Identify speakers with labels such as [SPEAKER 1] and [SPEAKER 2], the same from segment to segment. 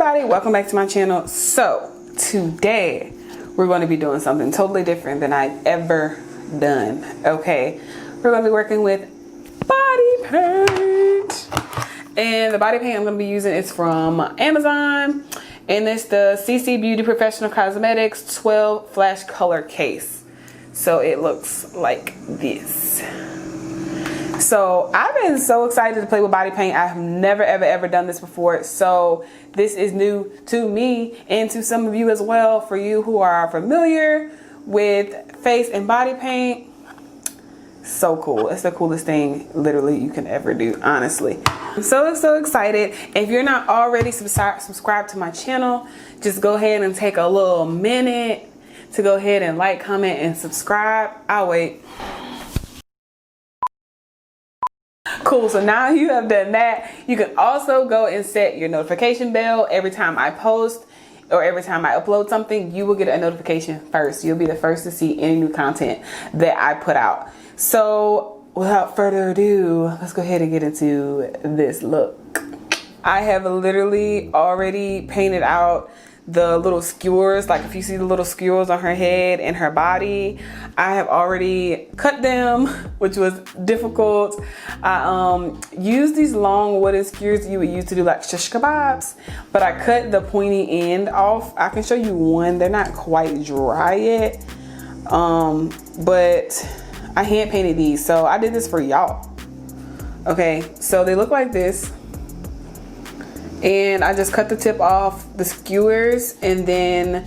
[SPEAKER 1] everybody, welcome back to my channel. So today we're going to be doing something totally different than I've ever done. Okay, we're going to be working with body paint, and the body paint I'm going to be using is from Amazon, and it's the CC Beauty Professional Cosmetics 12 Flash Color Case. So it looks like this. So I've been so excited to play with body paint. I've never ever done this before, so this is new to me and to some of you as well. For you who are familiar with face and body paint, so cool. It's the coolest thing literally you can ever do, honestly. I'm so excited. If you're not already subscribed to my channel, just go ahead and take a little minute to go ahead and like, comment, and subscribe. I'll wait. Cool, so now you have done that, you can also go and set your notification bell. Every time I post or every time I upload something, you will get a notification first. You'll be the first to see any new content that I put out. So without further ado, let's go ahead and get into this look. I have literally already painted out the little skewers. Like if you see the little skewers on her head and her body, I have already cut them, which was difficult. I used these long wooden skewers you would use to do like shish kebabs, but I cut the pointy end off. I can show you one. They're not quite dry yet, but I hand painted these, so I did this for y'all. Okay, so they look like this. And I just cut the tip off the skewers and then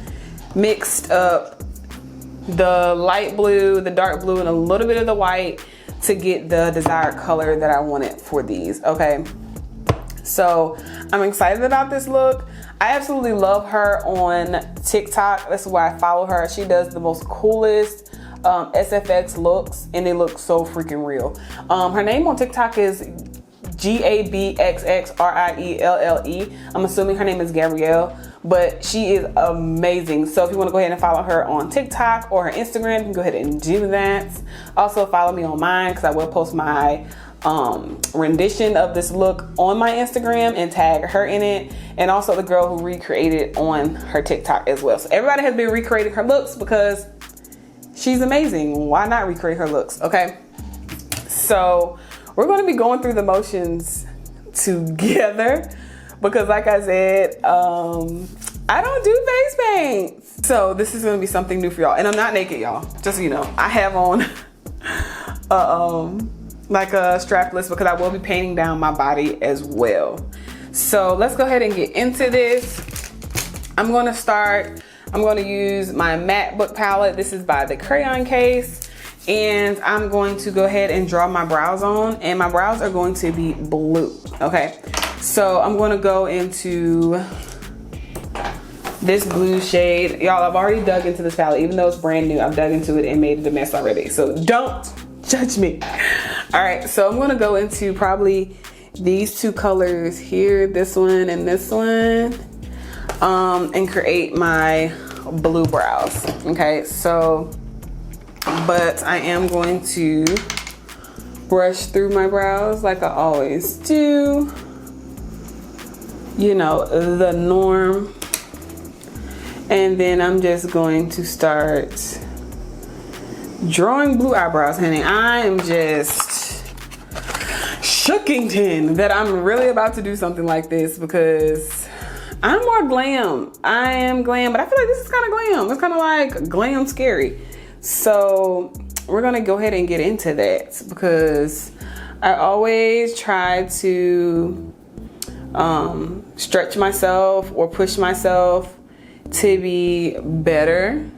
[SPEAKER 1] mixed up the light blue, the dark blue, and a little bit of the white to get the desired color that I wanted for these. Okay, so I'm excited about this look. I absolutely love her on TikTok. That's why I follow her. She does the most coolest SFX looks, and they look so freaking real. Her name on TikTok is GABXXRIELLE. I'm assuming her name is Gabrielle, but she is amazing. So if you want to go ahead and follow her on TikTok or her Instagram, you can go ahead and do that. Also follow me on mine, because I will post my rendition of this look on my Instagram and tag her in it, and also the girl who recreated on her TikTok as well. So everybody has been recreating her looks because she's amazing. Why not recreate her looks? Okay, so we're going to be going through the motions together because, like I said, I don't do face paint. So this is going to be something new for y'all. And I'm not naked, y'all. Just so you know, I have on like a strapless because I will be painting down my body as well. So let's go ahead and get into this. I'm going to use my matte book palette. This is by the Crayon Case. And I'm going to go ahead and draw my brows on, and my brows are going to be blue. Okay, so I'm going to go into this blue shade. Y'all, I've already dug into this palette. Even though it's brand new, I've dug into it and made it a mess already. So don't judge me. All right, so I'm going to go into probably these two colors here, this one and this one, and create my blue brows. Okay, so but I am going to brush through my brows like I always do. You know, the norm. And then I'm just going to start drawing blue eyebrows, honey. I am just shookington that I'm really about to do something like this because I'm more glam. I am glam, but I feel like this is kind of glam. It's kind of like glam scary. So we're gonna go ahead and get into that because I always try to stretch myself or push myself to be better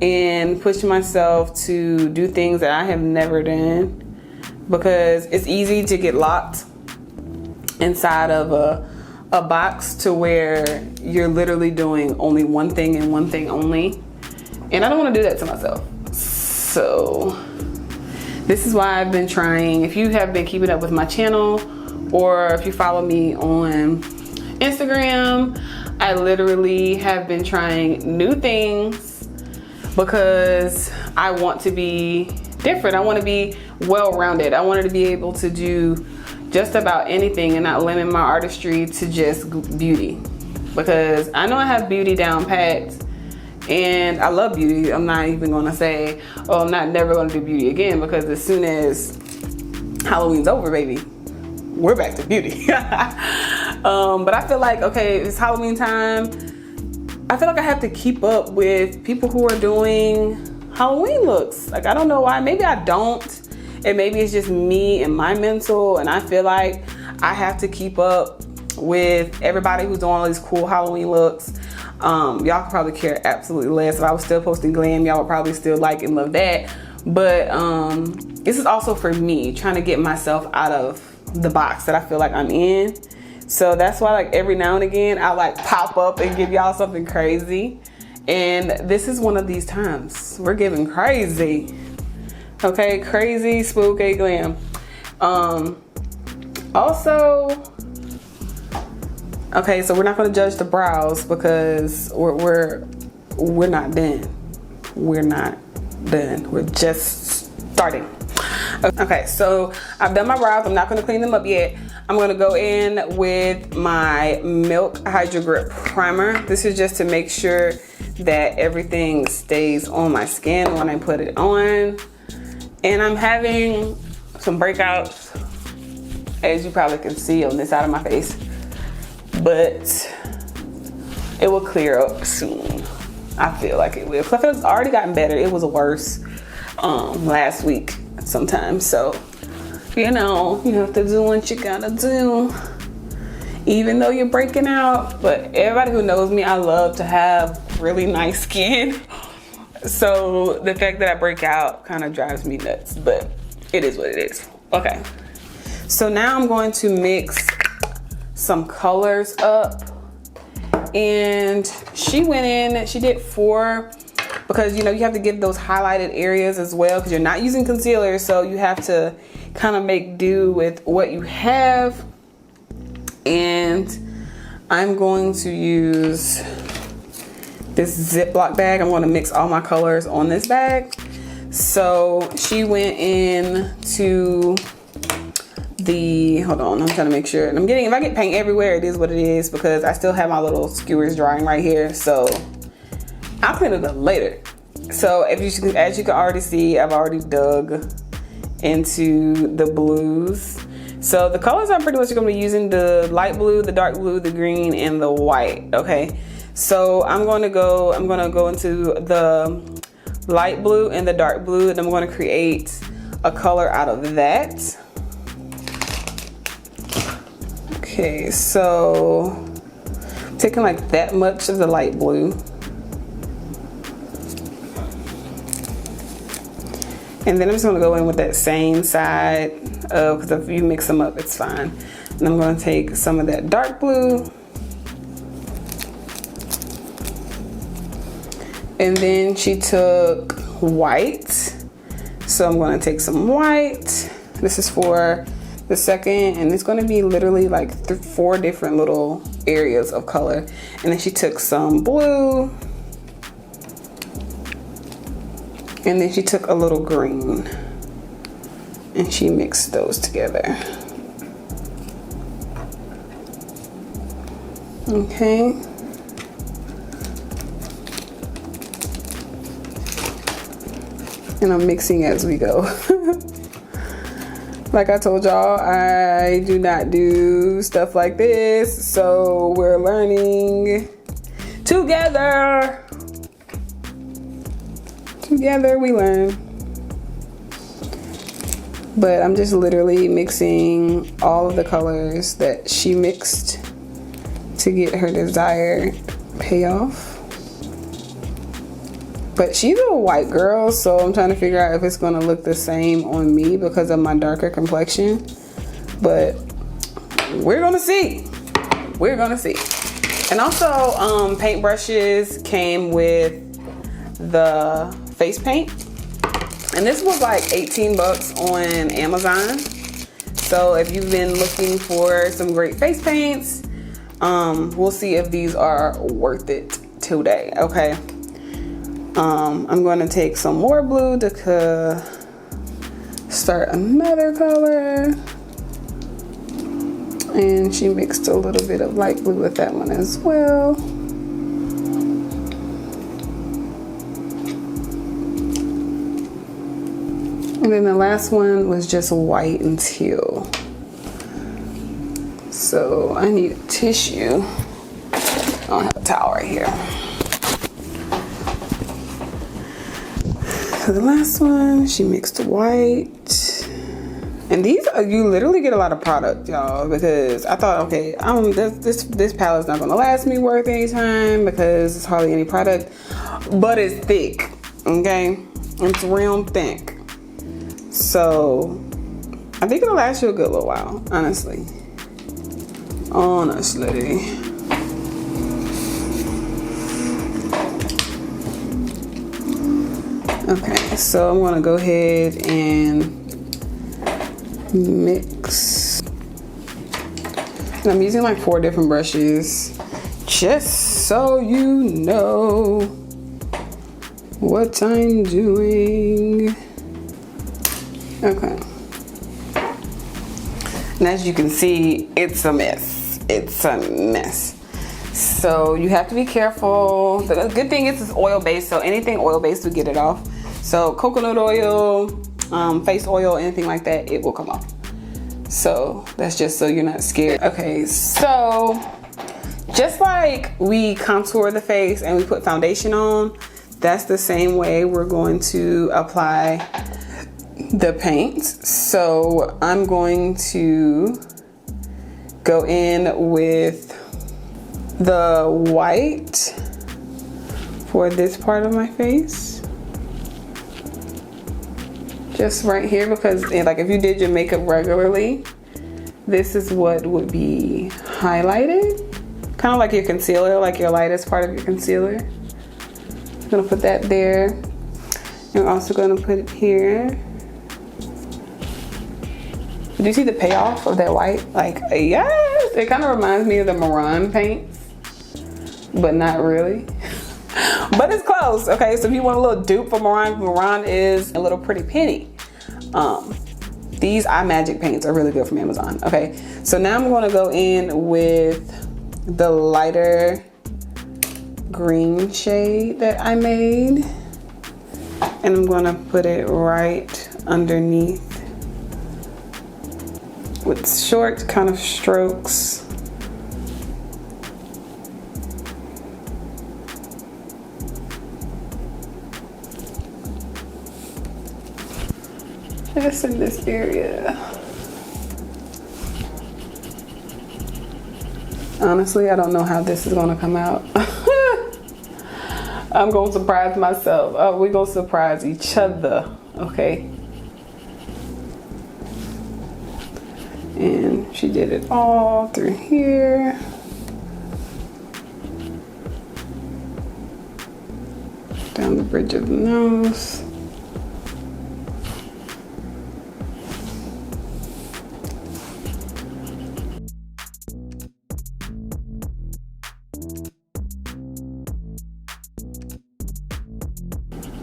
[SPEAKER 1] and push myself to do things that I have never done, because it's easy to get locked inside of a box to where you're literally doing only one thing and one thing only. And I don't want to do that to myself. So this is why I've been trying. If you have been keeping up with my channel, or if you follow me on Instagram, I literally have been trying new things because I want to be different. I want to be well-rounded. I wanted to be able to do just about anything and not limit my artistry to just beauty. because I know I have beauty down packed and I love beauty. I'm not even gonna say, oh, I'm not never gonna do beauty again, because as soon as Halloween's over, baby, we're back to beauty. But I feel like, okay, it's Halloween time. I feel like I have to keep up with people who are doing Halloween looks. Like, I don't know why. Maybe I don't. And maybe it's just me and my mental. And I feel like I have to keep up with everybody who's doing all these cool Halloween looks. Y'all could probably care absolutely less. If I was still posting glam, y'all would probably still like and love that. But this is also for me, trying to get myself out of the box that I feel like I'm in. So that's why, like, every now and again I like pop up and give y'all something crazy, and this is one of these times. We're giving crazy, okay? Crazy, spooky glam. Also, okay, so we're not going to judge the brows because we're not done. We're not done. We're just starting. Okay, so I've done my brows. I'm not going to clean them up yet. I'm going to go in with my Milk Hydro Grip Primer. This is just to make sure that everything stays on my skin when I put it on. And I'm having some breakouts, as you probably can see on this side of my face. But it will clear up soon. I feel like it will. 'Cause I feel it's already gotten better. It was worse last week sometimes. So, you know, you have to do what you gotta do, even though you're breaking out. But everybody who knows me, I love to have really nice skin. So the fact that I break out kind of drives me nuts, but it is what it is. Okay, so now I'm going to mix some colors up. And she went in, she did 4, because, you know, you have to give those highlighted areas as well, because you're not using concealer, so you have to kind of make do with what you have. And I'm going to use this Ziploc bag. I'm going to mix all my colors on this bag. So she went in to the, hold on, I'm trying to make sure. And if I get paint everywhere, it is what it is, because I still have my little skewers drying right here. So I'll clean it up later. So as you can already see, I've already dug into the blues. So the colors I'm pretty much gonna be using: the light blue, the dark blue, the green, and the white. Okay, so I'm gonna go into the light blue and the dark blue, and I'm gonna create a color out of that. Okay, so I'm taking like that much of the light blue. And then I'm just gonna go in with that same side, because if you mix them up, it's fine. And I'm gonna take some of that dark blue. And then she took white. So I'm gonna take some white. This is for the second, and it's gonna be literally like 4 different little areas of color. And then she took some blue. And then she took a little green and she mixed those together. Okay. And I'm mixing as we go. Like I told y'all, I do not do stuff like this, so we're learning together. Together we learn. But I'm just literally mixing all of the colors that she mixed to get her desired payoff. But she's a white girl, so I'm trying to figure out if it's gonna look the same on me because of my darker complexion. But we're gonna see. We're gonna see. And also, paintbrushes came with the face paint, and this was like 18 bucks on Amazon. So if you've been looking for some great face paints, we'll see if these are worth it today. Okay, I'm going to take some more blue to start another color. And she mixed a little bit of light blue with that one as well. And then the last one was just white and teal. So I need a tissue. I don't have a towel right here. So the last one, she mixed white. And these, you literally get a lot of product, y'all, because I thought, okay, this palette's not gonna last me worth any time because it's hardly any product, but it's thick, okay? It's real thick. So I think it'll last you a good little while, honestly. Okay, so I'm gonna go ahead and mix. And I'm using like 4 different brushes, just so you know what I'm doing. Okay. And as you can see, it's a mess. It's a mess. So you have to be careful. The good thing is it's oil-based, so anything oil-based will get it off. So coconut oil, face oil, anything like that, it will come off. So that's just so you're not scared. Okay, so just like we contour the face and we put foundation on, that's the same way we're going to apply the paint. So I'm going to go in with the white for this part of my face, just right here, because like if you did your makeup regularly, this is what would be highlighted, kind of like your concealer, like your lightest part of your concealer. I'm gonna put that there. I'm also gonna put it here. Do you see the payoff of that white? Like, yes, it kind of reminds me of the Moran paints, but not really. But it's close, okay? So if you want a little dupe for Moran, Moran is a little pretty penny. These iMagic paints are really good from Amazon, okay? So now I'm gonna go in with the lighter green shade that I made, and I'm gonna put it right underneath with short kind of strokes. Just in this area. Honestly, I don't know how this is gonna come out. I'm gonna surprise myself. We're gonna surprise each other, okay? And she did it all through here. Down the bridge of the nose.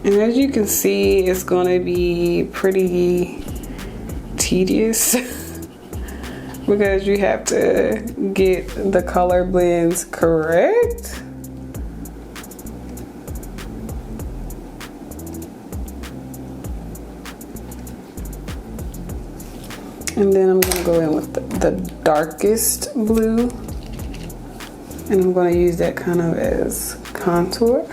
[SPEAKER 1] And as you can see, it's gonna be pretty tedious because you have to get the color blends correct. And then I'm gonna go in with the darkest blue, and I'm gonna use that kind of as contour.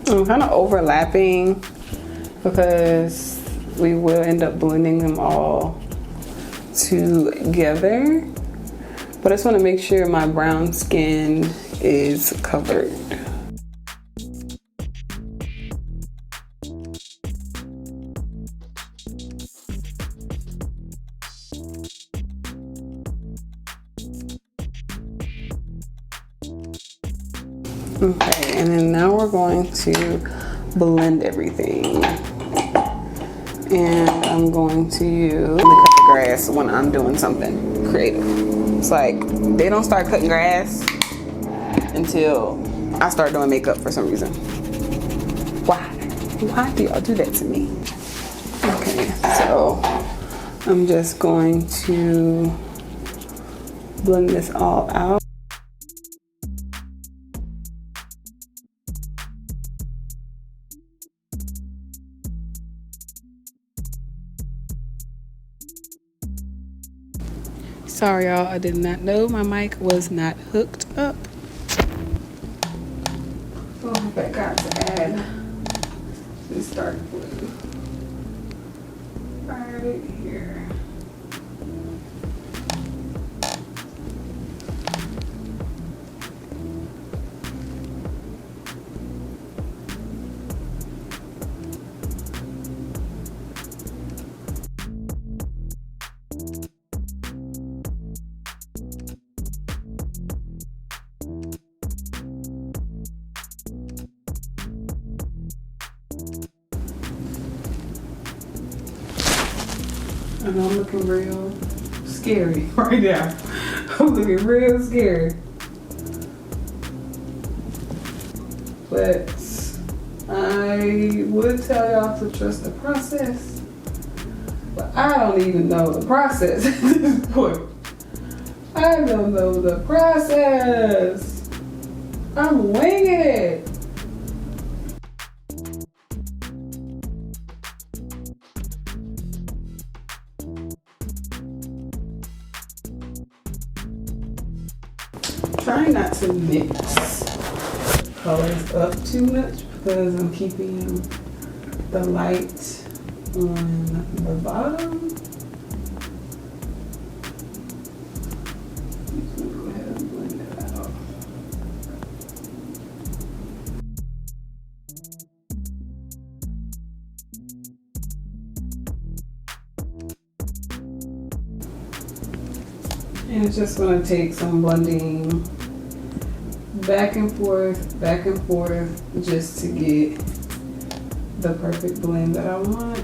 [SPEAKER 1] I'm kind of overlapping because we will end up blending them all together. But I just want to make sure my brown skin is covered. Okay, and then now we're going to blend everything. And I'm going to use cut the grass when I'm doing something creative. It's like they don't start cutting grass until I start doing makeup for some reason. Why? Why do y'all do that to me? Okay, so I'm just going to blend this all out. Sorry y'all, I did not know my mic was not hooked up. So I forgot to add this dark blue right here. And I'm looking real scary right now. I'm looking real scary. But I would tell y'all to trust the process. But I don't even know the process at this point. I don't know the process. I'm winging it. Try not to mix colors up too much because I'm keeping the light on the bottom. Go ahead and blend it out. And it's just going to take some blending back and forth, just to get the perfect blend that I want.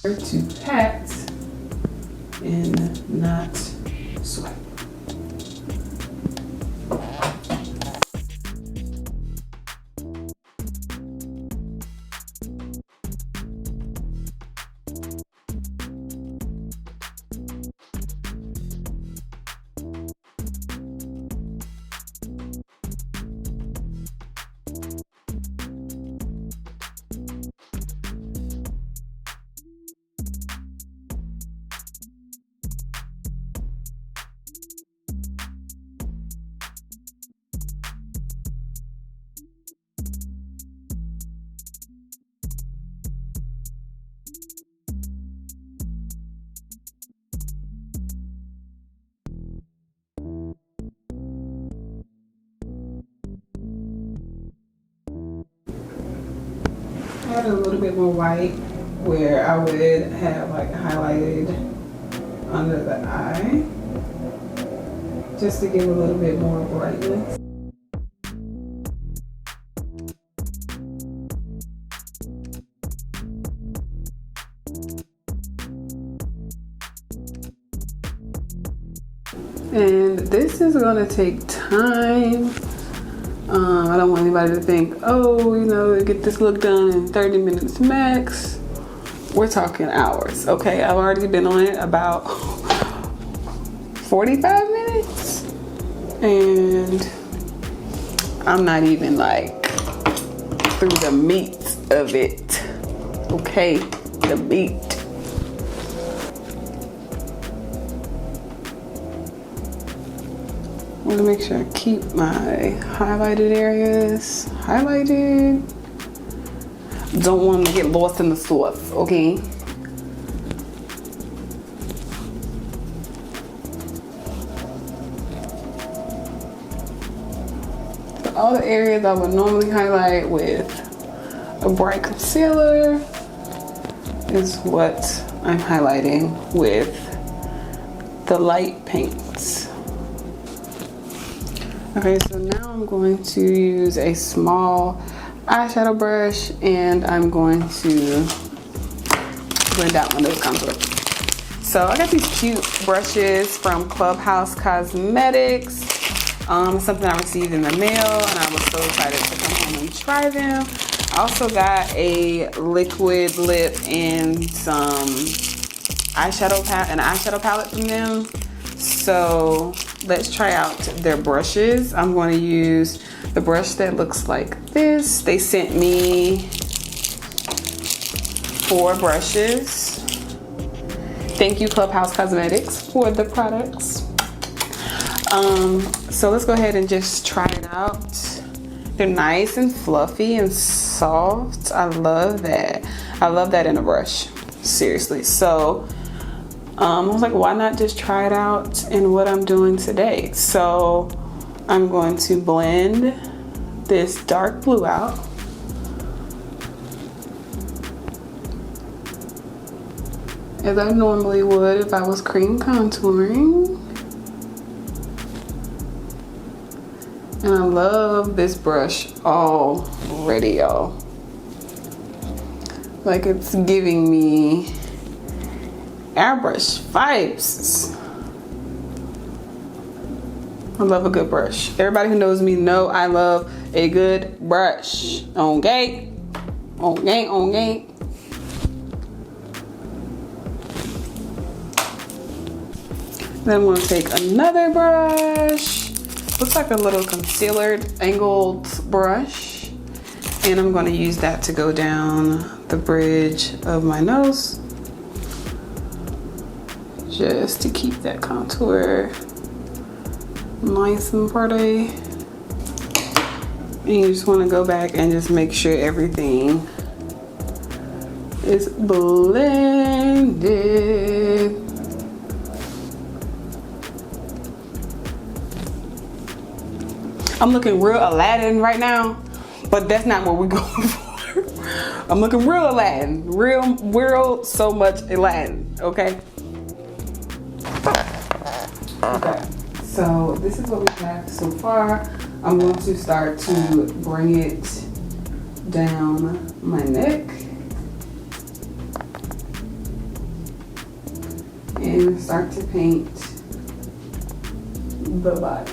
[SPEAKER 1] To pat and not swipe. Add a little bit more white where I would have like highlighted under the eye, just to give a little bit more brightness. And this is gonna take time. I don't want anybody to think, oh, you know, get this look done in 30 minutes max. We're talking hours, okay? I've already been on it about 45 minutes. And I'm not even like through the meat of it, okay? the beat. I'm gonna make sure I keep my highlighted areas highlighted. Don't want them to get lost in the sauce, okay? So all the areas I would normally highlight with a bright concealer is what I'm highlighting with the light paints. Okay, so now I'm going to use a small eyeshadow brush and I'm going to blend out my nose contour. So I got these cute brushes from Clubhouse Cosmetics. Something I received in the mail and I was so excited to come home and try them. I also got a liquid lip and some eyeshadow palette from them. So let's try out their brushes. I'm going to use the brush that looks like this. They sent me 4 brushes. Thank you, Clubhouse Cosmetics, for the products. So let's go ahead and just try it out. They're nice and fluffy and soft. I love that. I love that in a brush, seriously. So I was like, why not just try it out in what I'm doing today? So I'm going to blend this dark blue out. As I normally would if I was cream contouring. And I love this brush already, y'all. Like it's giving me airbrush vibes. I love a good brush. Everybody who knows me know I love a good brush. Okay? Okay, okay. Then I'm gonna take another brush. Looks like a little concealered angled brush. And I'm gonna use that to go down the bridge of my nose. Just to keep that contour nice and pretty. And you just wanna go back and just make sure everything is blended. I'm looking real Aladdin right now, but that's not what we're going for. I'm looking real Aladdin, real so much Aladdin, okay? Okay, so this is what we have so far. I'm going to start to bring it down my neck and start to paint the body.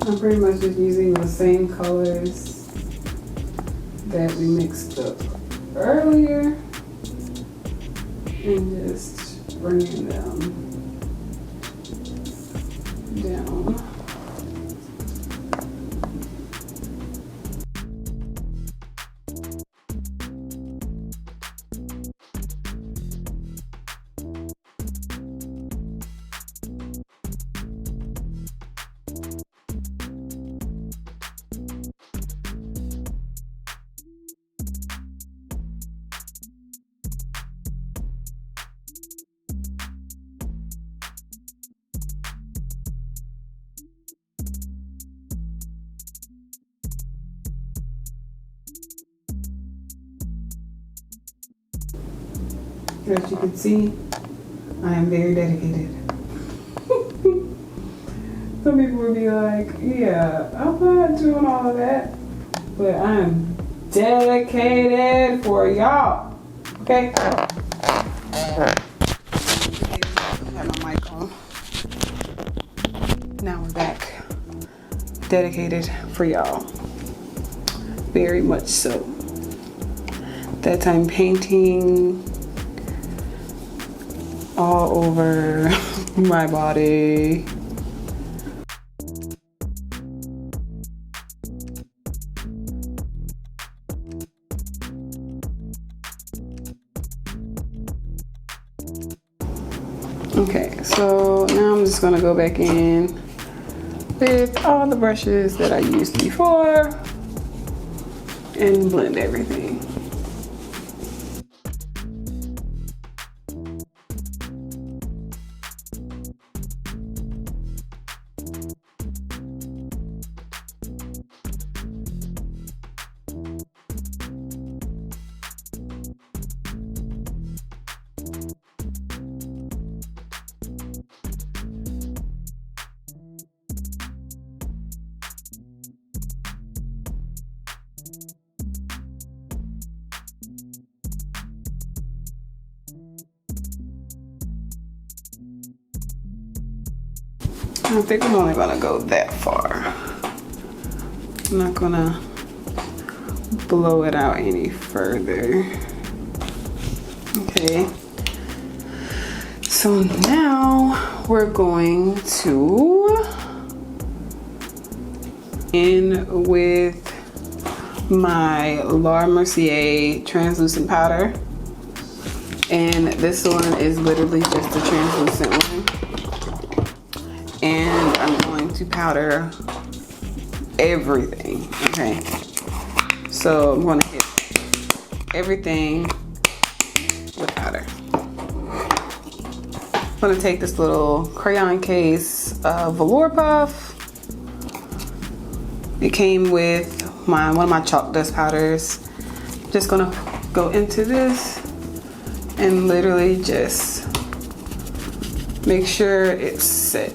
[SPEAKER 1] I'm pretty much just using the same colors that we mixed up earlier and just bringing them down. As you can see, I am very dedicated. Some people would be like, yeah, I'm not doing all of that, but I'm dedicated for y'all. Okay? Have my mic on. Now we're back. Dedicated for y'all. Very much so. That time painting all over my body. Okay, so now I'm just gonna go back in with all the brushes that I used before and blend everything. I think I'm only gonna go that far. I'm not gonna blow it out any further. Okay. So now we're going to end with my Laura Mercier translucent powder. And this one is literally just a translucent one. And I'm going to powder everything, okay? So I'm gonna hit everything with powder. I'm gonna take this little crayon case of Velour Puff. It came with one of my chalk dust powders. Just gonna go into this and literally just make sure it's set.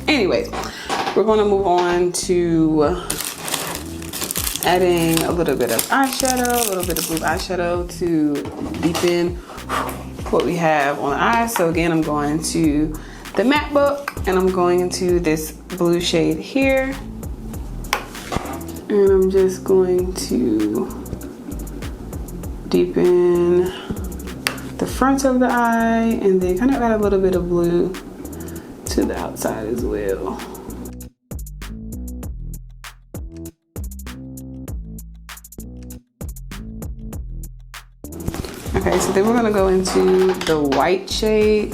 [SPEAKER 1] Anyways, we're gonna move on to adding a little bit of eyeshadow, a little bit of blue eyeshadow to deepen what we have on the eyes. So again, I'm going to the matte book and I'm going into this blue shade here. And I'm just going to deepen the front of the eye and then kind of add a little bit of blue to the outside as well. Okay, so then we're gonna go into the white shade.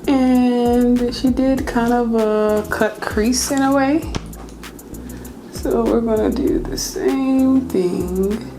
[SPEAKER 1] And she did kind of a cut crease in a way. So we're gonna do the same thing.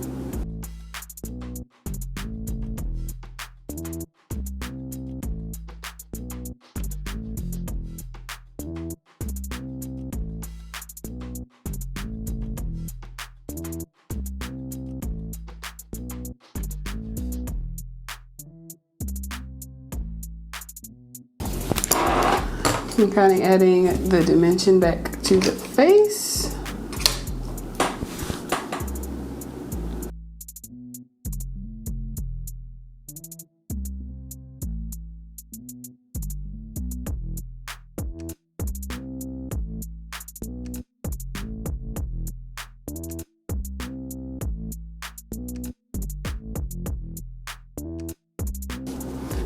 [SPEAKER 1] I'm kind of adding the dimension back to the face.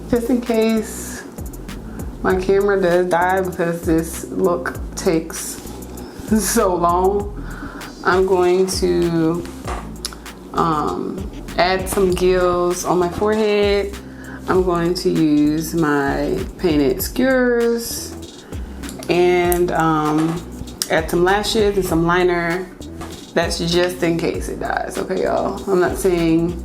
[SPEAKER 1] Just in case my camera does die because this look takes so long, I'm going to add some gills on my forehead. I'm going to use my painted skewers and add some lashes and some liner. That's just in case it dies, okay, y'all? I'm not saying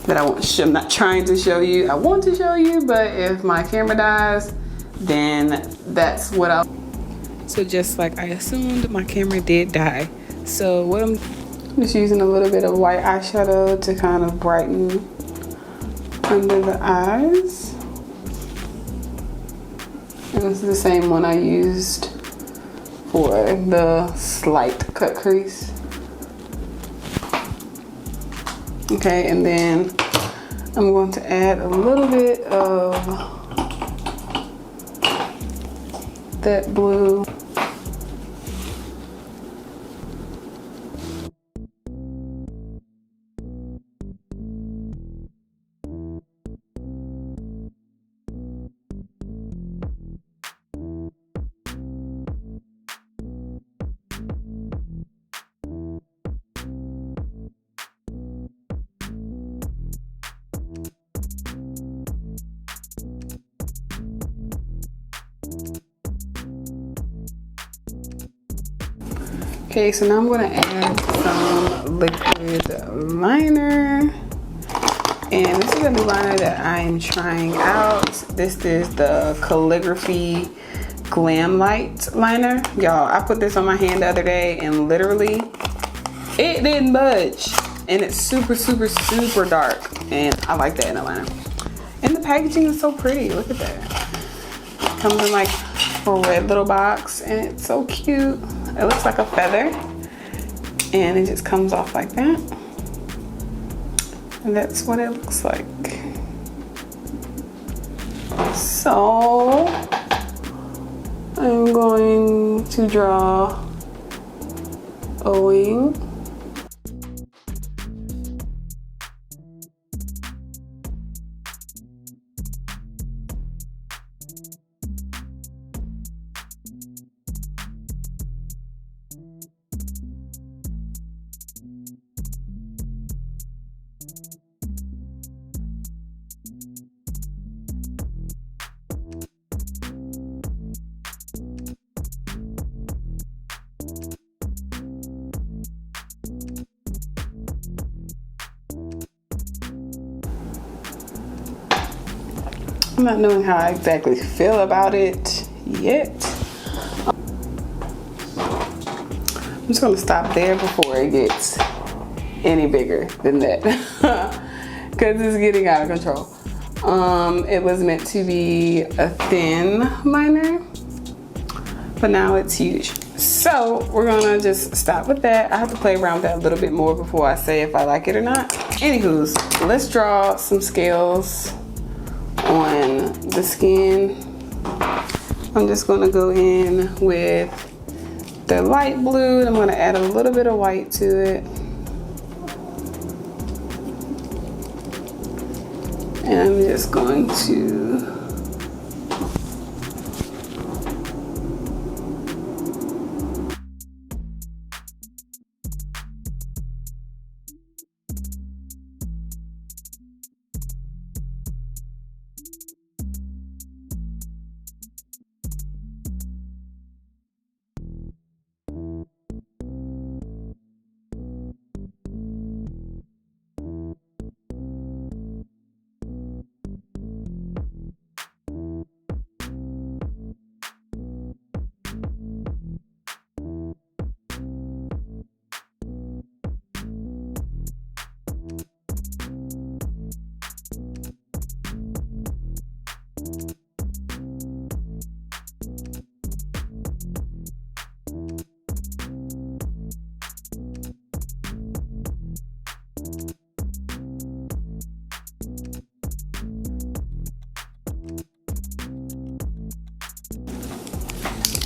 [SPEAKER 1] that I'm not trying to show you. I want to show you, but if my camera dies, then that's what I'll. So just like I assumed, my camera did die. So what I'm just using a little bit of white eyeshadow to kind of brighten under the eyes. And this is the same one I used for the slight cut crease. Okay, and then I'm going to add a little bit of that blue. Okay, so now I'm gonna add some liquid liner. And this is a new liner that I am trying out. This is the Calligraphy Glam Light liner. Y'all, I put this on my hand the other day and literally, it didn't budge. And it's super, super, super dark. And I like that in a liner. And the packaging is so pretty, look at that. It comes in like a red little box and it's so cute. It looks like a feather and it just comes off like that. And that's what it looks like. So I'm going to draw a wing. I'm not knowing how I exactly feel about it yet. I'm just gonna stop there before it gets any bigger than that because it's getting out of control. It was meant to be a thin liner, but now it's huge. So we're gonna just stop with that. I have to play around with that a little bit more before I say if I like it or not. Anywho's, let's draw some scales on the skin. I'm just gonna go in with the light blue and I'm gonna add a little bit of white to it. And I'm just going to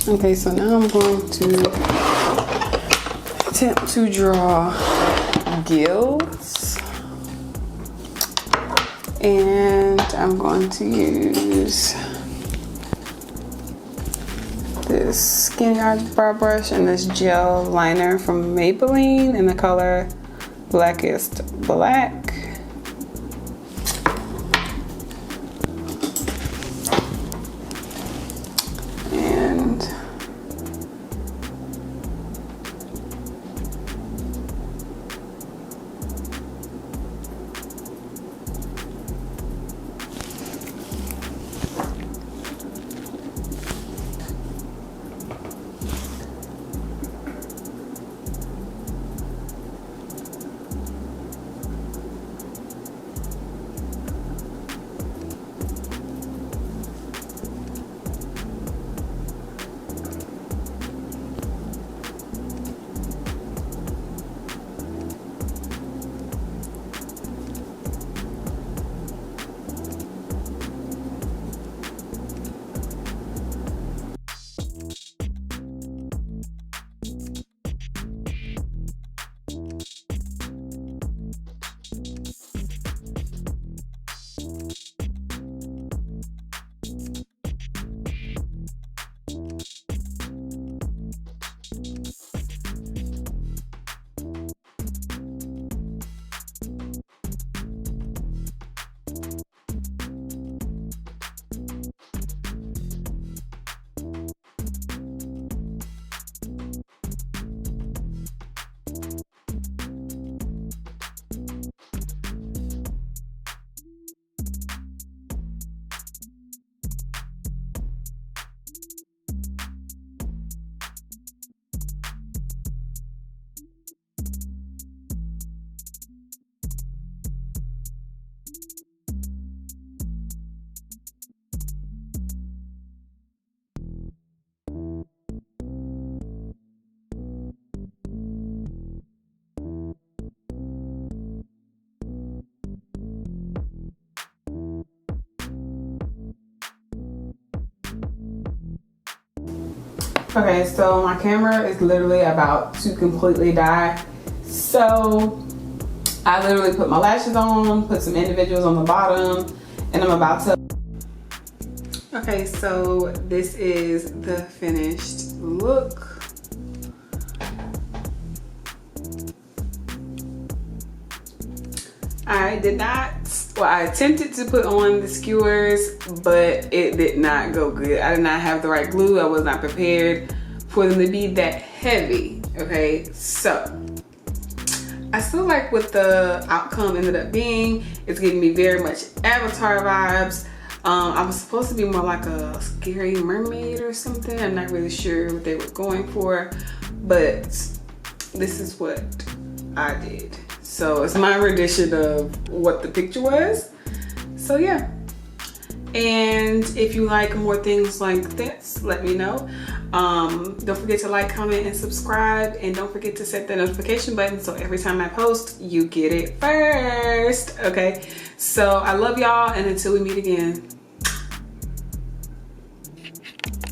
[SPEAKER 1] okay, so now I'm going to attempt to draw gills. And I'm going to use this skinny eyebrow brush and this gel liner from Maybelline in the color Blackest Black. Okay, so my camera is literally about to completely die. So I literally put my lashes on, put some individuals on the bottom, and I'm about to. Okay, so this is the finished look. I did not, well, I attempted to put on the skewers, but it did not go good. I did not have the right glue. I was not prepared for them to be that heavy, okay? So, I still like what the outcome ended up being. It's giving me very much Avatar vibes. I was supposed to be more like a scary mermaid or something. I'm not really sure what they were going for, but this is what I did. So it's my rendition of what the picture was. So yeah. And if you like more things like this, let me know. Don't forget to like, comment, and subscribe. And don't forget to set the notification button so every time I post, you get it first. Okay. So I love y'all, and until we meet again.